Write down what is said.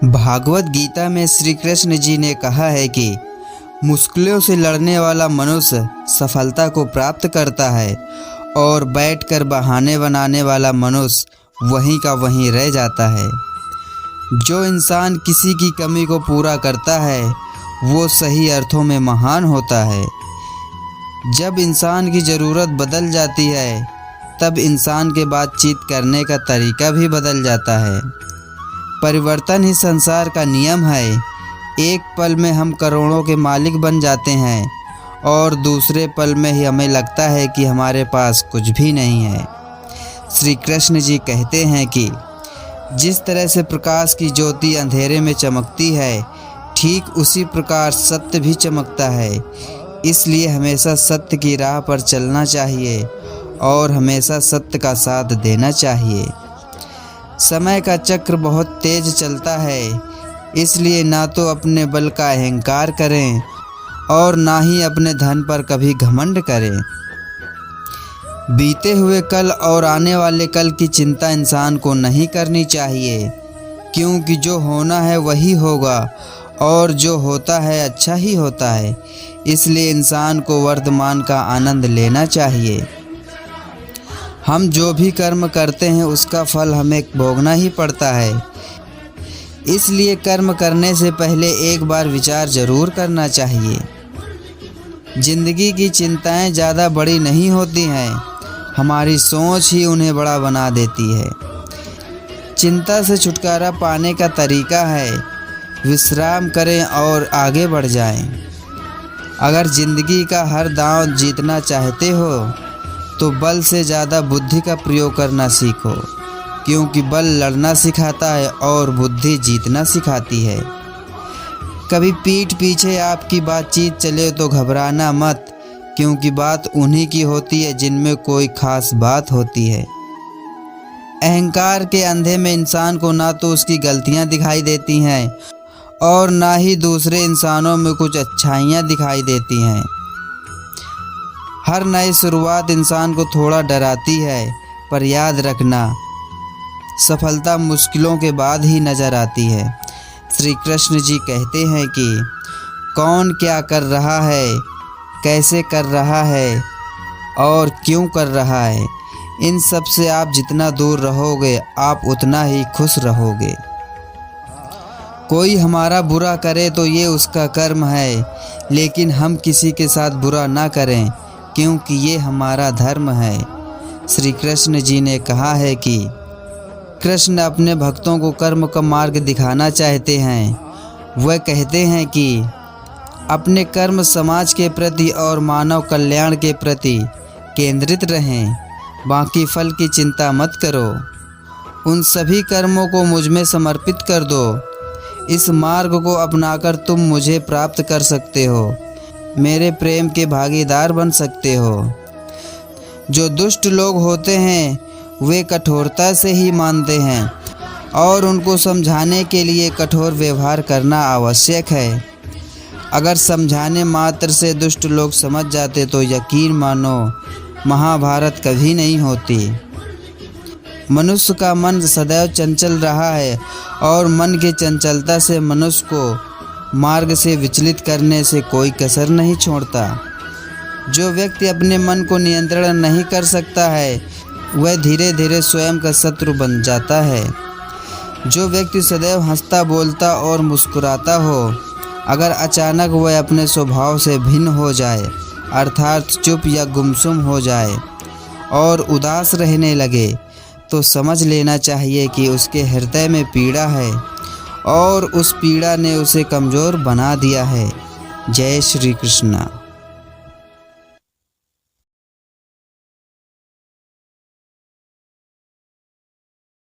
भागवत गीता में श्री कृष्ण जी ने कहा है कि मुश्किलों से लड़ने वाला मनुष्य सफलता को प्राप्त करता है और बैठकर बहाने बनाने वाला मनुष्य वहीं का वहीं रह जाता है। जो इंसान किसी की कमी को पूरा करता है वो सही अर्थों में महान होता है। जब इंसान की ज़रूरत बदल जाती है तब इंसान के बातचीत करने का तरीका भी बदल जाता है। परिवर्तन ही संसार का नियम है। एक पल में हम करोड़ों के मालिक बन जाते हैं और दूसरे पल में ही हमें लगता है कि हमारे पास कुछ भी नहीं है। श्री कृष्ण जी कहते हैं कि जिस तरह से प्रकाश की ज्योति अंधेरे में चमकती है, ठीक उसी प्रकार सत्य भी चमकता है। इसलिए हमेशा सत्य की राह पर चलना चाहिए और हमेशा सत्य का साथ देना चाहिए। समय का चक्र बहुत तेज चलता है, इसलिए ना तो अपने बल का अहंकार करें और ना ही अपने धन पर कभी घमंड करें। बीते हुए कल और आने वाले कल की चिंता इंसान को नहीं करनी चाहिए, क्योंकि जो होना है वही होगा और जो होता है अच्छा ही होता है। इसलिए इंसान को वर्तमान का आनंद लेना चाहिए। हम जो भी कर्म करते हैं उसका फल हमें भोगना ही पड़ता है। इसलिए कर्म करने से पहले एक बार विचार जरूर करना चाहिए। जिंदगी की चिंताएं ज़्यादा बड़ी नहीं होती हैं, हमारी सोच ही उन्हें बड़ा बना देती है। चिंता से छुटकारा पाने का तरीका है विश्राम करें और आगे बढ़ जाएं। अगर ज़िंदगी का हर दांव जीतना चाहते हो तो बल से ज़्यादा बुद्धि का प्रयोग करना सीखो, क्योंकि बल लड़ना सिखाता है और बुद्धि जीतना सिखाती है। कभी पीठ पीछे आपकी बातचीत चले तो घबराना मत, क्योंकि बात उन्हीं की होती है जिनमें कोई खास बात होती है। अहंकार के अंधे में इंसान को ना तो उसकी गलतियां दिखाई देती हैं और ना ही दूसरे इंसानों में कुछ अच्छाइयाँ दिखाई देती हैं। हर नई शुरुआत इंसान को थोड़ा डराती है, पर याद रखना सफलता मुश्किलों के बाद ही नज़र आती है। श्री कृष्ण जी कहते हैं कि कौन क्या कर रहा है, कैसे कर रहा है और क्यों कर रहा है, इन सब से आप जितना दूर रहोगे आप उतना ही खुश रहोगे। कोई हमारा बुरा करे तो ये उसका कर्म है, लेकिन हम किसी के साथ बुरा ना करें, क्योंकि ये हमारा धर्म है। श्री कृष्ण जी ने कहा है कि कृष्ण अपने भक्तों को कर्म का मार्ग दिखाना चाहते हैं। वह कहते हैं कि अपने कर्म समाज के प्रति और मानव कल्याण के प्रति केंद्रित रहें, बाकी फल की चिंता मत करो। उन सभी कर्मों को मुझ में समर्पित कर दो। इस मार्ग को अपनाकर तुम मुझे प्राप्त कर सकते हो, मेरे प्रेम के भागीदार बन सकते हो। जो दुष्ट लोग होते हैं वे कठोरता से ही मानते हैं और उनको समझाने के लिए कठोर व्यवहार करना आवश्यक है। अगर समझाने मात्र से दुष्ट लोग समझ जाते तो यकीन मानो महाभारत कभी नहीं होती। मनुष्य का मन सदैव चंचल रहा है और मन की चंचलता से मनुष्य को मार्ग से विचलित करने से कोई कसर नहीं छोड़ता। जो व्यक्ति अपने मन को नियंत्रण नहीं कर सकता है वह धीरे धीरे स्वयं का शत्रु बन जाता है। जो व्यक्ति सदैव हंसता बोलता और मुस्कुराता हो, अगर अचानक वह अपने स्वभाव से भिन्न हो जाए, अर्थात चुप या गुमसुम हो जाए और उदास रहने लगे, तो समझ लेना चाहिए कि उसके हृदय में पीड़ा है और उस पीड़ा ने उसे कमज़ोर बना दिया है। जय श्री कृष्ण।